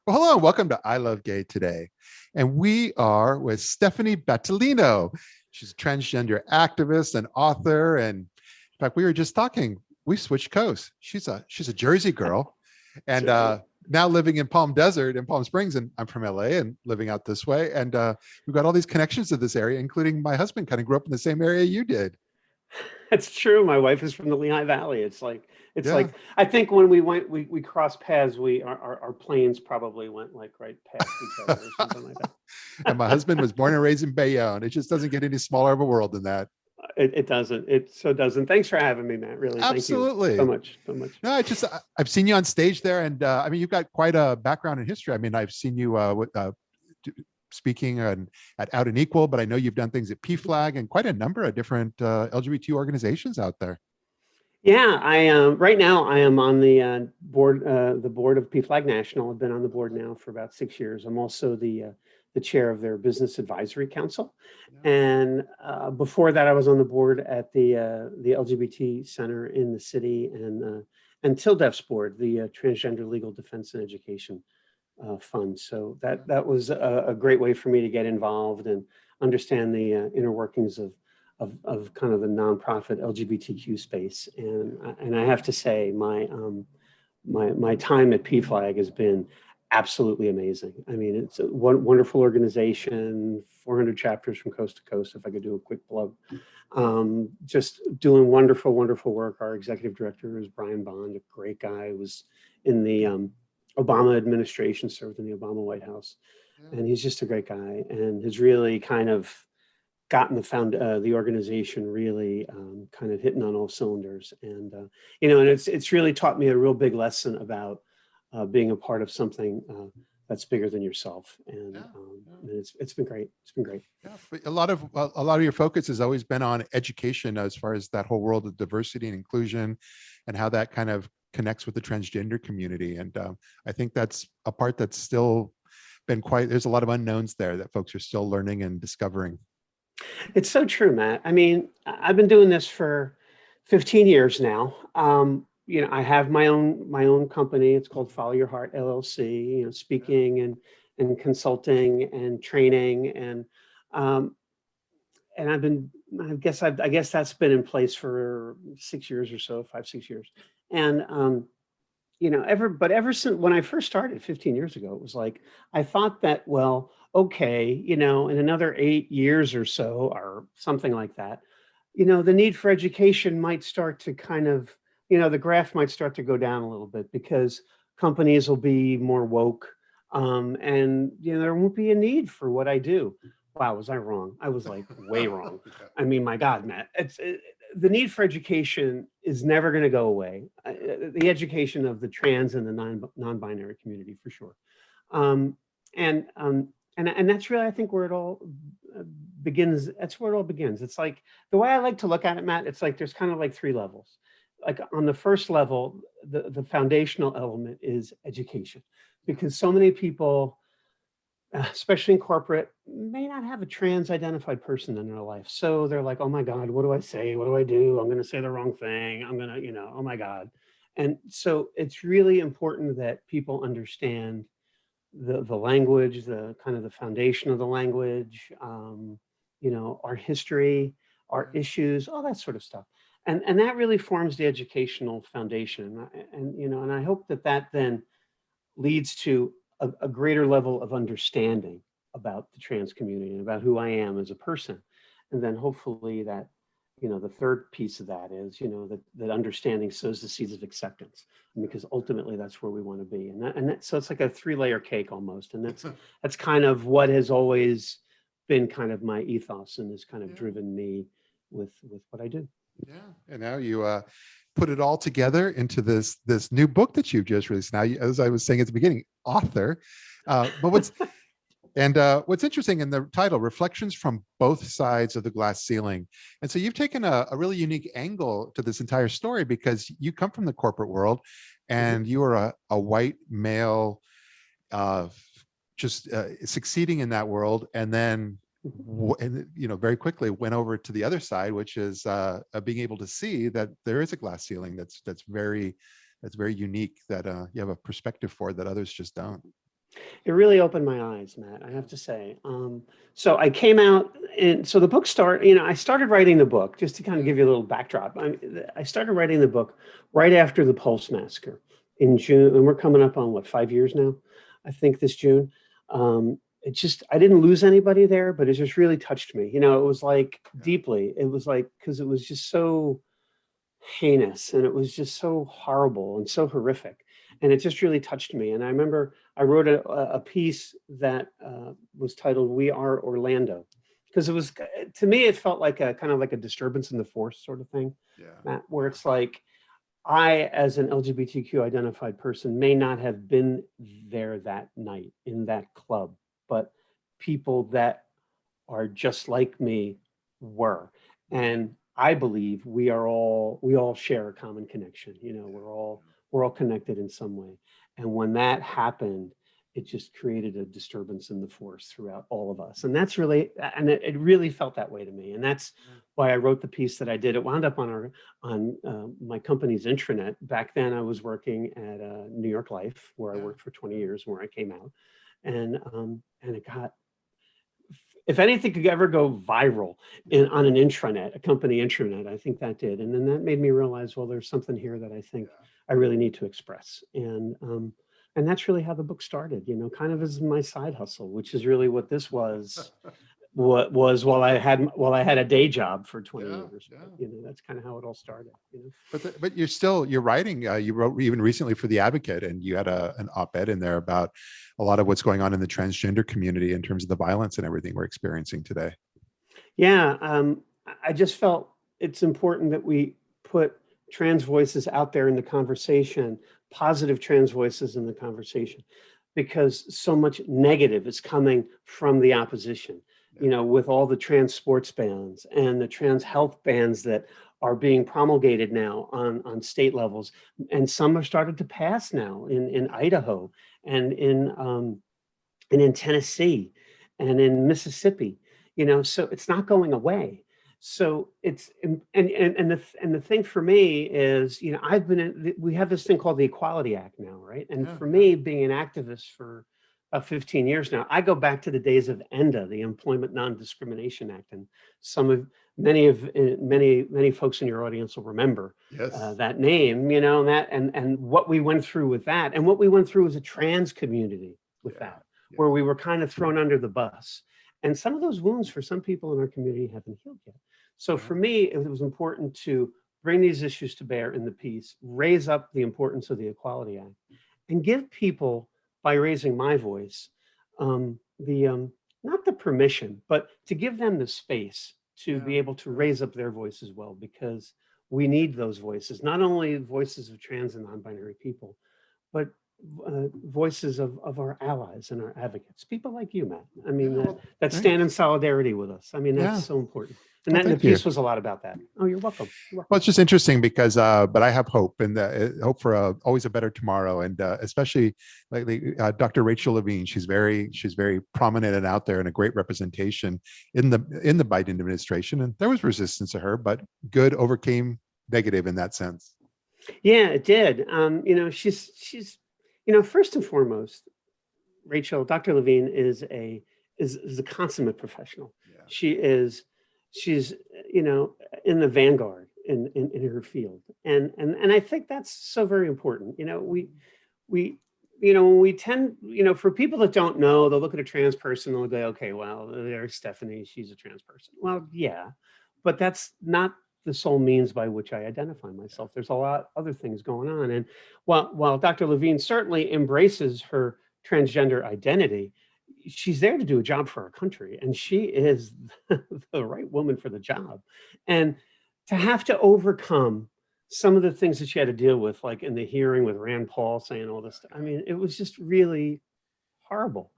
Well, hello, and welcome to I Love Gay today. And we are with Stephanie Battaglino. She's a transgender activist and author. And in fact, we were just talking, we switched coasts. She's a Jersey girl and That's right. now living in Palm Desert in Palm Springs. And I'm from LA and living out this way. And we've got all these connections to this area, including my husband kind of grew up in the same area you did. That's true. My wife is from the Lehigh Valley. It's Yeah. like I think when we crossed paths, our planes probably went like right past each other or something like that. And my husband was born and raised in Bayonne. It just doesn't get any smaller of a world than that. It doesn't. It so doesn't. Thanks for having me, Matt. Really, thank you so Absolutely. much, so much. No, I've seen you on stage there, and I mean you've got quite a background in history. I mean I've seen you speaking at Out and Equal, but I know you've done things at PFLAG and quite a number of different LGBT organizations out there. Yeah, I right now I am on the board of PFLAG National. I've been on the board now for about 6 years. I'm also the chair of their Business Advisory Council, and before that, I was on the board at the LGBT Center in the city and TILDEF's board, the Transgender Legal Defense and Education Fund. So that was a great way for me to get involved and understand the inner workings of kind of the nonprofit LGBTQ space. And I have to say, my time at PFLAG has been absolutely amazing. I mean, it's a wonderful organization, 400 chapters from coast to coast, if I could do a quick plug. Just doing wonderful, wonderful work. Our executive director is Brian Bond, a great guy who was in the Obama administration, served in the Obama White House. Yeah. And he's just a great guy and has really kind of gotten the organization really kind of hitting on all cylinders. And, and it's really taught me a real big lesson about being a part of something that's bigger than yourself. And, Yeah. and it's been great. It's been great. Yeah, but a lot of your focus has always been on education as far as that whole world of diversity and inclusion and how that kind of connects with the transgender community. And I think that's a part that's still been there's a lot of unknowns there that folks are still learning and discovering. It's so true, Matt. I mean, I've been doing this for 15 years now. I have my own company. It's called Follow Your Heart LLC. Speaking and consulting and training and I guess that's been in place for 6 years or so, 5, 6 years. And ever since when I first started 15 years ago, it was like I thought that, well, okay, in another 8 years or so, or something like that, the need for education might start to kind of, the graph might start to go down a little bit because companies will be more woke, and there won't be a need for what I do. Wow, was I wrong? I was like way wrong. I mean, my God, Matt, the need for education is never going to go away. The education of the trans and the non-binary community, for sure. And that's really, I think, where it all begins. That's where it all begins. It's like the way I like to look at it, Matt. It's like there's kind of like three levels. Like on the first level, the foundational element is education, because so many people, especially in corporate, may not have a trans identified person in their life. So they're like, oh my God, what do I say? What do I do? I'm going to say the wrong thing. I'm going to, oh my God. And so it's really important that people understand the language, the kind of the foundation of the language, our history, our issues, all that sort of stuff. And that really forms the educational foundation. And I hope that then leads to a greater level of understanding about the trans community and about who I am as a person. And then hopefully that, the third piece of that is, that understanding sows the seeds of acceptance, because ultimately that's where we want to be. So it's like a 3-layer cake almost. And that's kind of what has always been kind of my ethos and has kind of driven me with what I do. Yeah, and now you put it all together into this new book that you've just released. Now, as I was saying at the beginning, author. But what's interesting in the title, Reflections from Both Sides of the Glass Ceiling. And so you've taken a really unique angle to this entire story because you come from the corporate world and you are a white male just succeeding in that world. And then very quickly went over to the other side, which is being able to see that there is a glass ceiling that's very unique, that you have a perspective for that others just don't. It really opened my eyes, Matt, I have to say. So I came out, and so the book I started writing the book, just to kind of give you a little backdrop. I started writing the book right after the Pulse massacre in June, and we're coming up on what, 5 years now, I think, this June. I didn't lose anybody there, but it just really touched me. It was like deeply. It was like, because it was just so heinous, and it was just so horrible and so horrific, and it just really touched me. And I remember I wrote a piece that was titled "We Are Orlando," because it was, to me, it felt like a kind of like a disturbance in the force sort of thing, Yeah. Matt, where it's like, I, as an LGBTQ identified person, may not have been there that night in that club, but people that are just like me were. And I believe we all share a common connection. We're all connected in some way. And when that happened, it just created a disturbance in the force throughout all of us. And that's really, and it really felt that way to me. And that's why I wrote the piece that I did. It wound up on my company's intranet. Back then I was working at New York Life, where I worked for 20 years, where I came out. And it got, if anything could ever go viral on an intranet, a company intranet, I think that did. And then that made me realize, well, there's something here that I think I really need to express. And that's really how the book started, kind of as my side hustle, which is really what this was. What was while I had a day job for 20 years. That's kind of how it all started. But you're writing. You wrote even recently for The Advocate, and you had an op-ed in there about a lot of what's going on in the transgender community in terms of the violence and everything we're experiencing today. Yeah, I just felt it's important that we put trans voices out there in the conversation, positive trans voices in the conversation, because so much negative is coming from the opposition. With all the trans sports bans and the trans health bans that are being promulgated now on state levels, and some have started to pass now in Idaho and in Tennessee and in Mississippi. So it's not going away. So it's, and the thing for me is, we have this thing called the Equality Act now, right? And for me, being an activist for about 15 years now, I go back to the days of ENDA, the Employment Non-Discrimination Act, and many folks in your audience will remember that name, and what we went through with that, and what we went through as a trans community with that, where we were kind of thrown under the bus. And some of those wounds for some people in our community haven't healed yet. So for me, it was important to bring these issues to bear in the piece, raise up the importance of the Equality Act, and give people, by raising my voice, not the permission, but to give them the space to be able to raise up their voice as well, because we need those voices, not only voices of trans and non-binary people, but voices of our allies and our advocates, people like you, Matt. I mean, that stand in solidarity with us. I mean, that's so important. And the piece was a lot about that. Oh, you're welcome. Well, it's just interesting because, but I have hope, and hope for always a better tomorrow. And especially lately, Dr. Rachel Levine, she's very prominent and out there, and a great representation in the Biden administration. And there was resistance to her, but good overcame negative in that sense. Yeah, it did. She's first and foremost, Rachel, Dr. Levine is a consummate professional. Yeah. She's in the vanguard in her field, and I think that's so very important. When we tend, for people that don't know, they'll look at a trans person and they'll go, okay, well, there's Stephanie, she's a trans person. Well, yeah, but that's not the sole means by which I identify myself. There's a lot other things going on. And while Dr. Levine certainly embraces her transgender identity, she's there to do a job for our country, and she is the right woman for the job. And to have to overcome some of the things that she had to deal with, like in the hearing with Rand Paul saying all this stuff, I mean, it was just really horrible,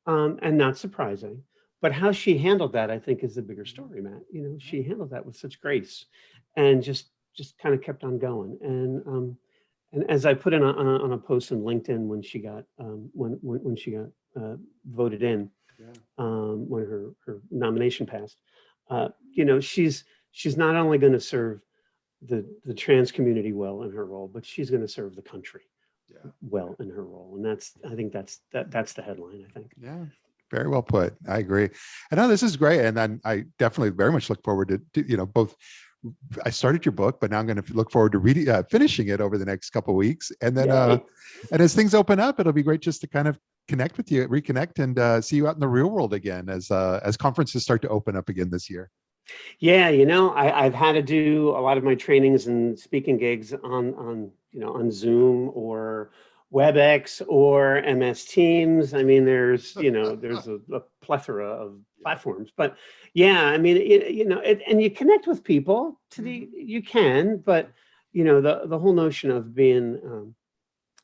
and not surprising. But how she handled that, I think, is the bigger story, Matt. She handled that with such grace, and just kind of kept on going. And as I put in on a post on LinkedIn when she got when she got voted in, when her nomination passed, she's not only going to serve the trans community well in her role, but she's going to serve the country well in her role. And I think that's the headline, I think. Yeah. Very well put. I agree. I know this is great. And then I definitely very much look forward to both. I started your book, but now I'm going to look forward to reading, finishing it over the next couple of weeks. And then, and as things open up, it'll be great just to kind of connect with you, reconnect, and see you out in the real world again as conferences start to open up again this year. Yeah, I've had to do a lot of my trainings and speaking gigs on Zoom or WebEx or MS Teams. I mean, there's a plethora of platforms, but yeah, I mean, and you connect with people you can, but the whole notion of being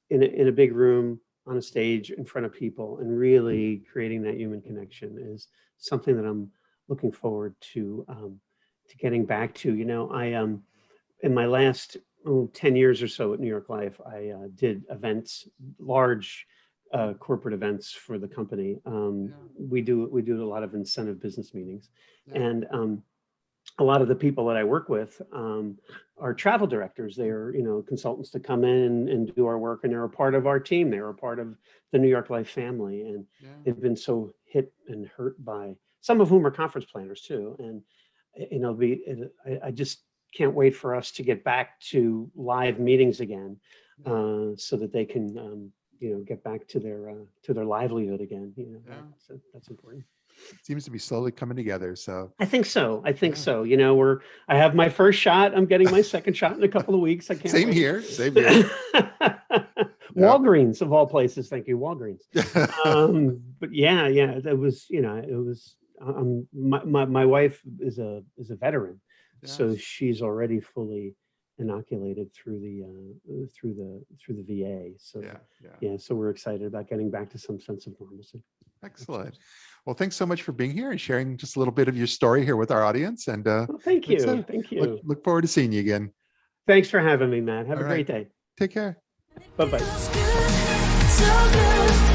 in a big room on a stage in front of people and really creating that human connection is something that I'm looking forward to getting back to. I in my last 10 years or so at New York Life, I did events, large corporate events for the company. We do a lot of incentive business meetings, and a lot of the people that I work with are travel directors. They are consultants to come in and do our work, and they're a part of our team. They're a part of the New York Life family, and they've been so hit and hurt by, some of whom are conference planners too. And I just can't wait for us to get back to live meetings again, so that they can get back to their livelihood again. So that's important. It seems to be slowly coming together. So I think so. I have my first shot. I'm getting my second shot in a couple of weeks. I can't Same wait. here. Walgreens of all places. Thank you, Walgreens. But it was. My wife is a veteran, so she's already fully inoculated through the VA. So so we're excited about getting back to some sense of normalcy. Excellent. Well, thanks so much for being here and sharing just a little bit of your story here with our audience. And thank you. Thank you. Look forward to seeing you again. Thanks for having me, Matt. Have a great day. Take care. Bye-bye. So good.